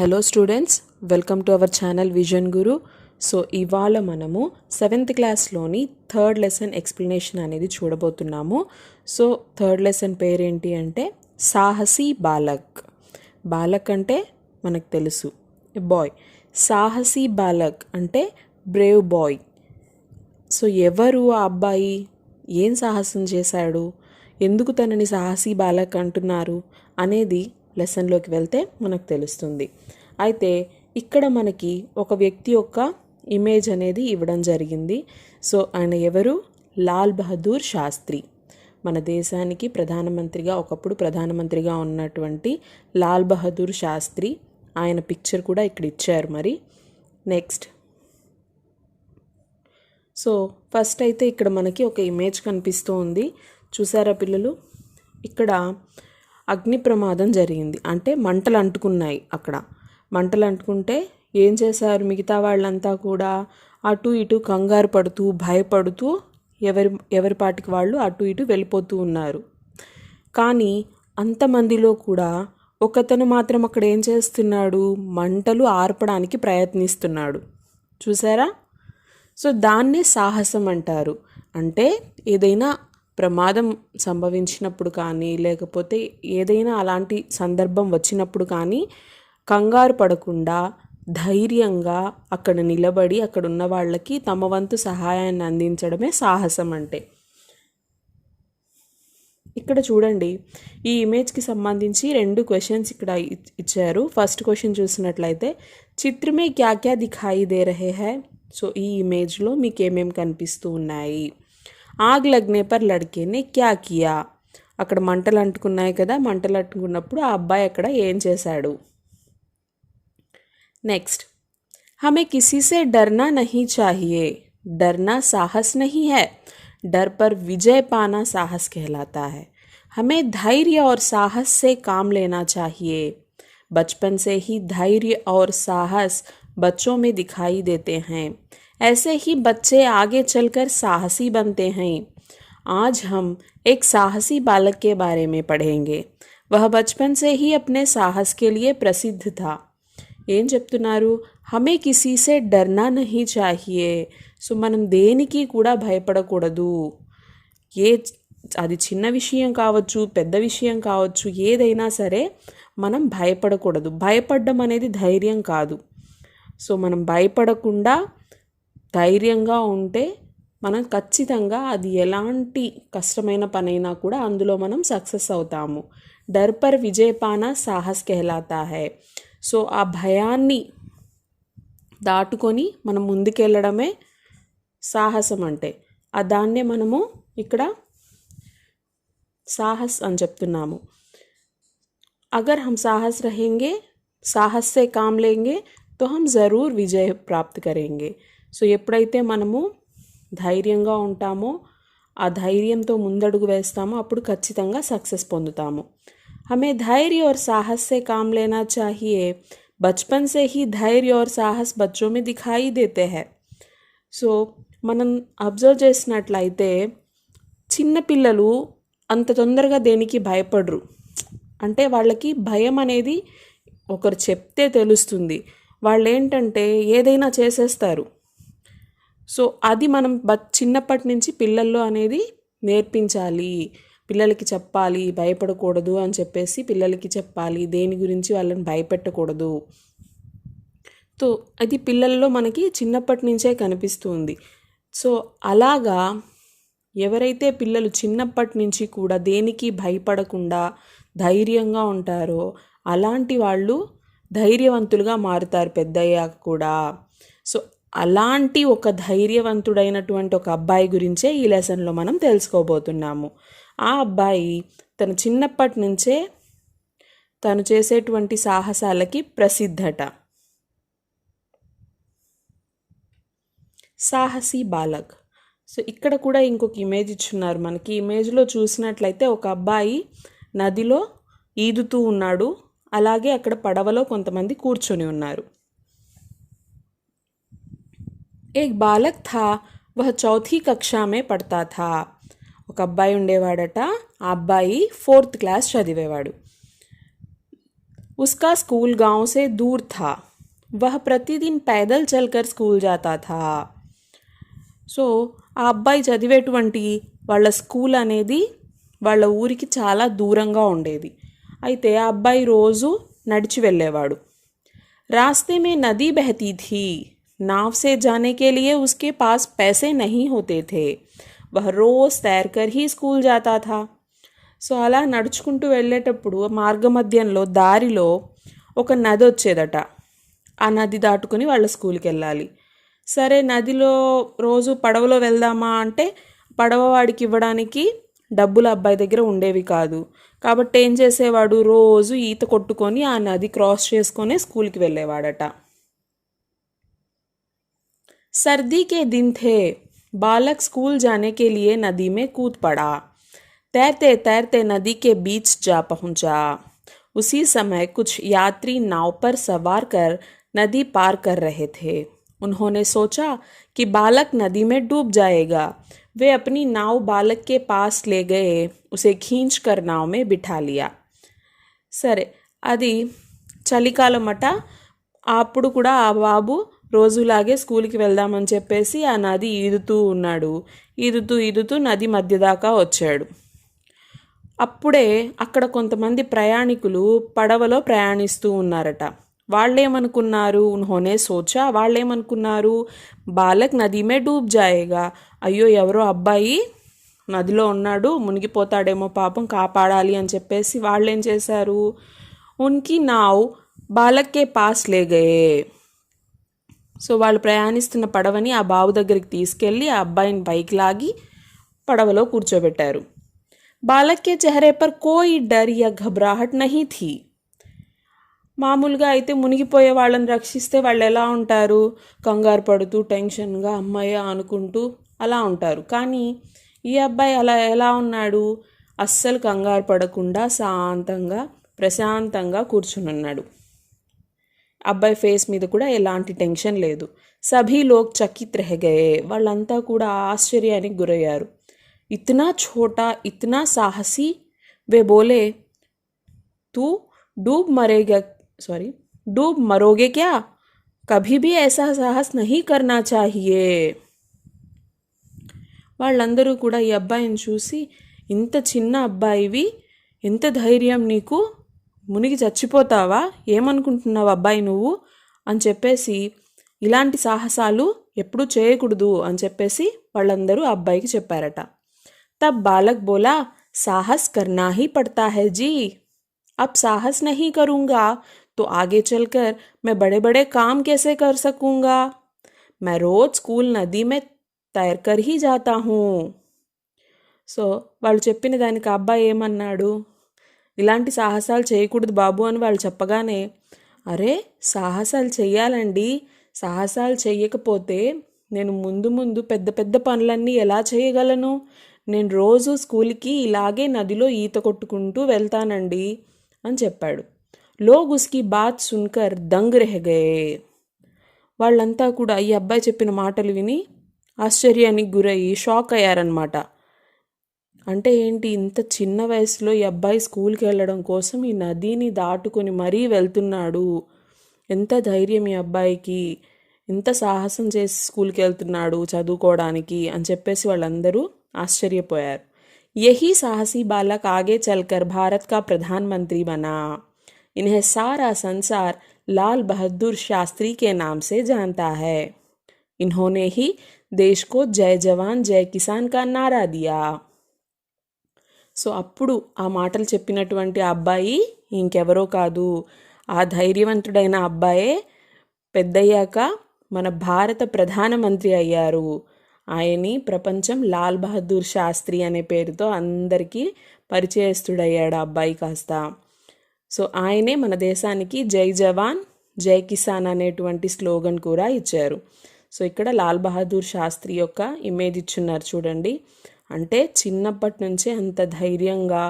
Hello students, welcome to our channel vision Guru. So ఇవాళ మనము 7th క్లాస్లోని third lesson explanation అనేది చూడబోతున్నాము. So third lesson పేరేంటి అంటే సాహసీ బాలక్. బాలక్ అంటే మనకు తెలుసు బాయ్, సాహసీ బాలక్ అంటే బ్రేవ్ బాయ్. సో ఎవరు ఆ అబ్బాయి, ఏం సాహసం చేశాడు, ఎందుకు తనని సాహసీ బాలక్ అంటున్నారు అనేది లెసన్లోకి వెళ్తే మనకు తెలుస్తుంది. అయితే ఇక్కడ మనకి ఒక వ్యక్తి యొక్క ఇమేజ్ అనేది ఇవ్వడం జరిగింది. సో ఆయన ఎవరు? లాల్ బహదూర్ శాస్త్రి. మన దేశానికి ఒకప్పుడు ప్రధానమంత్రిగా ఉన్నటువంటి లాల్ బహదూర్ శాస్త్రి, ఆయన పిక్చర్ కూడా ఇక్కడ ఇచ్చారు. మరి నెక్స్ట్, సో ఫస్ట్ అయితే ఇక్కడ మనకి ఒక ఇమేజ్ కనిపిస్తూ ఉంది. చూసారా పిల్లలు? ఇక్కడ అగ్ని ప్రమాదం జరిగింది, అంటే మంటలు అంటుకున్నాయి. అక్కడ మంటలు అంటుకుంటే ఏం చేశారు మిగతా వాళ్ళంతా కూడా? అటు ఇటు కంగారు పడుతూ భయపడుతూ ఎవరి పాటికి వాళ్ళు అటు ఇటు వెళ్ళిపోతూ ఉన్నారు. కానీ అంతమందిలో కూడా ఒకతను మాత్రం అక్కడ ఏం చేస్తున్నాడు? మంటలు ఆర్పడానికి ప్రయత్నిస్తున్నాడు. చూసారా? సో దాన్నే సాహసం అంటారు. అంటే ఏదైనా ప్రమాదం సంభవించినప్పుడు కానీ, లేకపోతే ఏదైనా అలాంటి సందర్భం వచ్చినప్పుడు కానీ కంగారు పడకుండా ధైర్యంగా అక్కడ నిలబడి అక్కడ ఉన్న వాళ్ళకి తమ వంతు సహాయాన్ని అందించడమే సాహసం అంటే. ఇక్కడ చూడండి, ఈ ఇమేజ్కి సంబంధించి 2 క్వశ్చన్స్ ఇక్కడ ఇచ్చారు. ఫస్ట్ క్వశ్చన్ చూసినట్లయితే, చిత్రమే క్యా క్యా దిఖాయి దే రహే హై. సో ఈ ఇమేజ్లో మీకు ఏమేమి కనిపిస్తూ ఉన్నాయి? ఆగ్ లగ్నే పర్ లడ్కేనే క్యా కియా. అక్కడ మంటలు అంటుకున్నాయి కదా, మంటలు అంటుకున్నప్పుడు ఆ అబ్బాయి అక్కడ ఏం చేశాడు? నెక్స్ట్, हमें किसी से डरना नहीं चाहिए. डरना साहस नहीं है. डर पर विजय पाना साहस कहलाता है. हमें धैर्य और साहस से काम लेना चाहिए. बचपन से ही धैर्य और साहस बच्चों में दिखाई देते हैं. ऐसे ही बच्चे आगे चलकर साहसी बनते हैं. आज हम एक साहसी बालक के बारे में पढ़ेंगे. वह बचपन से ही अपने साहस के लिए प्रसिद्ध था. ఏం చెప్తున్నారు? హమే కిసీ సే డర్నా నహీ చాహియే. సో మనం దేనికి కూడా భయపడకూడదు. అది చిన్న విషయం కావచ్చు, పెద్ద విషయం కావచ్చు, ఏదైనా సరే మనం భయపడకూడదు. భయపడడం అనేది ధైర్యం కాదు. సో మనం భయపడకుండా ధైర్యంగా ఉంటే మనం ఖచ్చితంగా అది ఎలాంటి కష్టమైన పనైనా కూడా అందులో మనం సక్సెస్ అవుతాము. డర్ పర్ విజయ్ పానా సాహస్ కెహలాతా హై. సో ఆ భయాన్ని దాటుకొని మనం ముందుకెళ్ళడమే సాహసం అంటే. దాన్నే మనము ఇక్కడ సాహస్ అని చెప్తున్నాము. అగర్ హమ్ సాహస్ రహేంగే, సాహస్ సే కామ్ లేంగే తో హమ్ జరూర్ విజయ్ ప్రాప్త్ కరేంగే. సో ఎప్పుడైతే మనము ధైర్యంగా ఉంటామో, ఆ ధైర్యంతో ముందడుగు వేస్తామో అప్పుడు ఖచ్చితంగా సక్సెస్ పొందుతాము. हमें धैर्य और साहस से काम लेना चाहिए. बचपन से ही धैर्य और साहस बच्चों में दिखाई देते हैं. సో మనం అబ్జర్వ్ చేసినట్లయితే చిన్నపిల్లలు అంత తొందరగా దేనికి భయపడరు. అంటే వాళ్ళకి భయం అనేది ఒకరు చెప్తే తెలుస్తుంది. వాళ్ళు ఏంటంటే ఏదైనా చేసేస్తారు. సో అది మనం చిన్నప్పటి నుంచి పిల్లల్లో అనేది నేర్పించాలి. పిల్లలకి చెప్పాలి భయపడకూడదు అని చెప్పేసి పిల్లలకి చెప్పాలి. దేని గురించి వాళ్ళని భయపెట్టకూడదు. సో అది పిల్లల్లో మనకి చిన్నప్పటి నుంచే కనిపిస్తుంది. సో అలాగా ఎవరైతే పిల్లలు చిన్నప్పటి నుంచి కూడా దేనికి భయపడకుండా ధైర్యంగా ఉంటారో అలాంటి వాళ్ళు ధైర్యవంతులుగా మారుతారు పెద్దయ్యాక కూడా. సో అలాంటి ఒక ధైర్యవంతుడైనటువంటి ఒక అబ్బాయి గురించే ఈ లెసన్లో మనం తెలుసుకోబోతున్నాము. ఆ అబ్బాయి తన చిన్నప్పటి నుంచే తను చేసేటువంటి సాహసాలకి ప్రసిద్ధట. సాహసీ బాలక్. సో ఇక్కడ కూడా ఇంకొక ఇమేజ్ ఇచ్చున్నారు మనకి. ఇమేజ్లో చూసినట్లయితే ఒక అబ్బాయి నదిలో ఈదుతూ ఉన్నాడు. అలాగే అక్కడ పడవలో కొంతమంది కూర్చొని ఉన్నారు. एक बालक था, वह चौथी कक्षा में पढ़ता था. ఒక అబ్బాయి ఉండేవాడట. ఆ అబ్బాయి 4th క్లాస్ చదివేవాడు. उसका स्कूल गांव से दूर था। वह प्रतिदिन पैदल चलकर स्कूल जाता था। సో ఆ అబ్బాయి చదివేటువంటి వాళ్ళ స్కూల్ అనేది వాళ్ళ ఊరికి చాలా దూరంగా ఉండేది. అయితే ఆ అబ్బాయి రోజు నడిచి వెళ్ళేవాడు. रास्ते में नदी बहती थी। नाव से जाने के लिए उसके पास पैसे नहीं होते थे। वह रोज तैरकर ही स्कूल जाता था। సో అలా నడుచుకుంటూ వెళ్ళేటప్పుడు మార్గమధ్యంలో దారిలో ఒక నది వచ్చేదట. ఆ నది దాటుకుని వాళ్ళ స్కూల్కి వెళ్ళాలి. సరే నదిలో రోజు పడవలో వెళ్దామా అంటే పడవ వాడికి ఇవ్వడానికి డబ్బులు అబ్బాయి దగ్గర ఉండేవి కాదు. కాబట్టి ఏం చేసేవాడు, రోజు ఈత కొట్టుకొని ఆ నది క్రాస్ చేసుకొని స్కూల్కి వెళ్ళేవాడట. सर्दी के दिन थे। बालक स्कूल जाने के लिए नदी में कूद पड़ा। तैरते तैरते नदी के बीच जा पहुंचा। उसी समय कुछ यात्री नाव पर सवार कर नदी पार कर रहे थे। उन्होंने सोचा कि बालक नदी में डूब जाएगा। वे अपनी नाव बालक के पास ले गए। उसे खींच कर नाव में बिठा लिया। సరే, అది చలికాలం అట. అప్పుడు కూడా ఆ బాబు రోజులాగే స్కూల్కి వెళ్దామని చెప్పేసి ఆ నది ఈదుతూ ఉన్నాడు. ఈదుతూ ఈదుతూ నది మధ్య దాకా వచ్చాడు. అప్పుడే అక్కడ కొంతమంది ప్రయాణికులు పడవలో ప్రయాణిస్తూ ఉన్నారట. వాళ్ళేమనుకున్నారు, ఉన్హోనే సోచా, వాళ్ళేమనుకున్నారు, బాలక్ నది మే డూబ్ జాయేగా, అయ్యో ఎవరో అబ్బాయి నదిలో ఉన్నాడు, మునిగిపోతాడేమో పాపం, కాపాడాలి అని చెప్పేసి వాళ్ళేం చేశారు, ఉన్కి నావ్ బాలక్ కే పాస్ లే గయే. సో వాళ్ళు ప్రయాణిస్తున్న పడవని ఆ బావు దగ్గరికి తీసుకెళ్ళి ఆ అబ్బాయిని పైకి లాగి పడవలో కూర్చోబెట్టారు. బాలక్ కే చెహరే పర్ కోయి డర్ యా ఘబరాహట్ నహీ థీ. మామూలుగా అయితే మునిగిపోయే వాళ్ళని రక్షిస్తే వాళ్ళు ఎలా ఉంటారు, కంగారు పడుతూ టెన్షన్గా అమ్మాయి అనుకుంటూ అలా ఉంటారు. కానీ ఈ అబ్బాయి అలా ఎలా ఉన్నాడు, అస్సలు కంగారు పడకుండా శాంతంగా ప్రశాంతంగా కూర్చునున్నాడు. అబ్బాయి ఫేస్ మీద కూడా ఎలాంటి టెన్షన్ లేదు. సభీ లోగ్ చకిత్ రహ గయే. వాళ్ళంతా కూడా ఆశ్చర్యానికి గురయ్యారు. ఇతనా ఛోటా ఇతనా సాహసి. వే బోలే తూ डूब मरोगे क्या, कभी भी ऐसा साहस नहीं करना चाहिए. వాళ్ళందరూ కూడా ఈ అబ్బాయిని చూసి, ఇంత చిన్న అబ్బాయివి, ఎంత ధైర్యం నీకు, మునిగి చచ్చిపోతావా, ఏమనుకుంటున్నావు అబ్బాయి నువ్వు అని చెప్పేసి, ఇలాంటి సాహసాలు ఎప్పుడూ చేయకూడదు అని చెప్పేసి వాళ్ళందరూ అబ్బాయికి చెప్పారట. Thumb Balak Bola, Sahas కర్నా he పడతా హై జీ. अब साहस नहीं करूँगा तो आगे चलकर मैं बड़े बड़े काम कैसे कर सकूँगा. मैं रोज स्कूल नदी में तैर कर ही जाता हूँ. సో వాళ్ళు చెప్పిన దానికి అబ్బాయి ఏమన్నాడు, ఇలాంటి సాహసాలు చేయకూడదు బాబు అని వాళ్ళు చెప్పగానే, అరే సాహసాలు చెయ్యాలండి, సాహసాలు చెయ్యకపోతే నేను ముందు ముందు పెద్ద పెద్ద పనులన్నీ ఎలా చేయగలను, నేను రోజు స్కూల్కి ఇలాగే నదిలో ఈత కొట్టుకుంటూ వెళ్తానండి అని చెప్పాడు. లోగ్ ఉస్కి బాత్ సున్కర్ దంగ్ రెహ్ గయే. వాళ్ళంతా కూడా ఈ అబ్బాయి చెప్పిన మాటలు విని ఆశ్చర్యానికి గురయ్యి షాక్ అయ్యారనమాట. అంటే ఏంటి, ఇంత చిన్న వయసులో ఈ అబ్బాయి స్కూల్కి వెళ్ళడం కోసం ఈ నదిని దాటుకొని మరీ వెళ్తున్నాడు, ఎంత ధైర్యం ఈ అబ్బాయికి, ఎంత సాహసం చేసి స్కూల్కి వెళ్తున్నాడు చదువుకోవడానికి అని చెప్పేసి వాళ్ళందరూ ఆశ్చర్యపోయారు. यही साहसी बालक आगे चलकर भारत का प्रधानमंत्री बना. इन्हें सारा संसार लाल बहादुर शास्त्री के नाम से जानता है. इन्होंने ही देश को जय जवान जय किसान का नारा दिया. సో అప్పుడు ఆ మాటలు చెప్పినటువంటి ఆ అబ్బాయి ఇంకెవరో కాదు, ఆ ధైర్యవంతుడైన అబ్బాయే పెద్దయ్యాక మన భారత ప్రధానమంత్రి అయ్యారు. ఆయన్ని ప్రపంచం లాల్ బహదూర్ శాస్త్రి అనే పేరుతో అందరికీ పరిచయస్తుడయ్యాడు అబ్బాయి కాస్త. సో ఆయనే మన దేశానికి జై జవాన్ జై కిసాన్ అనేటువంటి స్లోగన్ కూడా ఇచ్చారు. సో ఇక్కడ లాల్ బహదూర్ శాస్త్రి యొక్క ఇమేజ్ ఇచ్చున్నారు చూడండి. అంటే చిన్నప్పటి నుంచే అంత ధైర్యంగా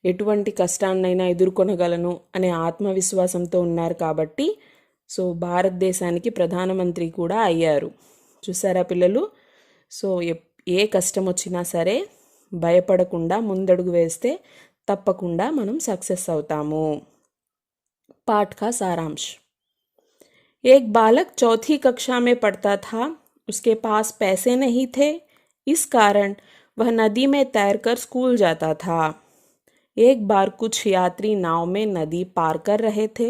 ఎటువంటి కష్టాన్నైనా ఎదుర్కొనగలను అనే ఆత్మవిశ్వాసంతో ఉన్నారు కాబట్టి సో భారతదేశానికి ప్రధానమంత్రి కూడా అయ్యారు. చూసారా పిల్లలు, సో ఏ కష్టం వచ్చినా సరే భయపడకుండా ముందడుగు వేస్తే తప్పకుండా మనం సక్సెస్ అవుతాము. पाठ का सारांश। एक बालक चौथी कक्षा में पढ़ता था। उसके पास पैसे नहीं थे, इस कारण वह नदी में तैरकर स्कूल जाता था। एक बार कुछ यात्री नाव में नदी पार कर रहे थे।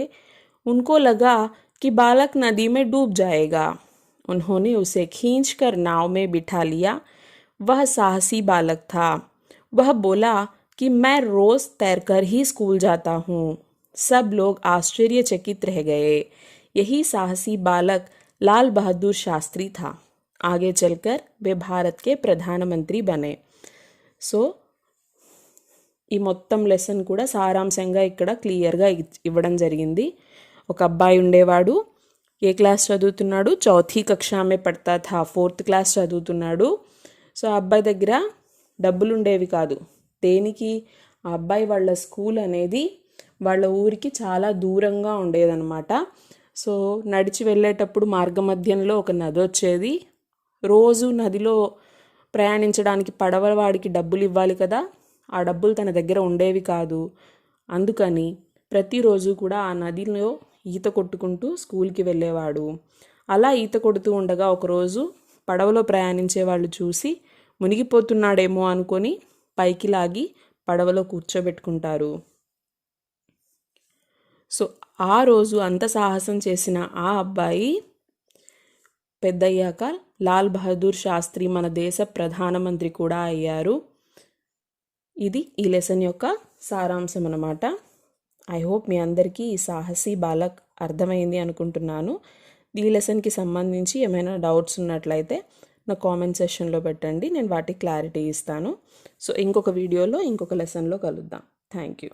उनको लगा कि बालक नदी में डूब जाएगा। उन्होंने उसे खींचकर नाव में बिठा लिया। वह साहसी बालक था। वह बोला कि मैं रोज तैरकर ही स्कूल जाता हूँ। सब लोग आश्चर्यचकित रह गए। यही साहसी बालक लाल बहादुर शास्त्री था। आगे चलकर वे भारत के प्रधानमंत्री बने। సో ఈ మొత్తం లెసన్ కూడా సారాంశంగా ఇక్కడ క్లియర్గా ఇవ్వడం జరిగింది. ఒక అబ్బాయి ఉండేవాడు. ఏ క్లాస్ చదువుతున్నాడు? చౌథీ కక్షా మే పడతా థా, 4th క్లాస్ చదువుతున్నాడు. సో ఆ అబ్బాయి దగ్గర డబ్బులు ఉండేవి కాదు. దేనికి? ఆ అబ్బాయి వాళ్ళ స్కూల్ అనేది వాళ్ళ ఊరికి చాలా దూరంగా ఉండేదన్నమాట. సో నడిచి వెళ్ళేటప్పుడు మార్గమధ్యంలో ఒక నది వచ్చేది. రోజు నదిలో ప్రయాణించడానికి పడవ వాడికి డబ్బులు ఇవ్వాలి కదా, ఆ డబ్బులు తన దగ్గర ఉండేవి కాదు. అందుకని ప్రతిరోజు కూడా ఆ నదిలో ఈత కొట్టుకుంటూ స్కూల్కి వెళ్ళేవాడు. అలా ఈత కొడుతూ ఉండగా ఒకరోజు పడవలో ప్రయాణించే వాళ్ళు చూసి మునిగిపోతున్నాడేమో అనుకొని పైకి లాగి పడవలో కూర్చోబెట్టుకుంటారు. సో ఆ రోజు అంత సాహసం చేసిన ఆ అబ్బాయి పెద్దయ్యాక లాల్ బహదూర్ శాస్త్రి మన దేశ ప్రధానమంత్రి కూడా అయ్యారు. ఇది ఈ లెసన్ యొక్క సారాంశం అన్నమాట. ఐ హోప్ మీ అందరికీ ఈ సాహసి బాలక్ అర్థమైంది అనుకుంటున్నాను. ఈ లెసన్కి సంబంధించి ఏమైనా డౌట్స్ ఉన్నట్లయితే నా కామెంట్ సెక్షన్లో పెట్టండి, నేను వాటికి క్లారిటీ ఇస్తాను. సో ఇంకొక వీడియోలో ఇంకొక లెసన్లో కలుద్దాం. Thank you.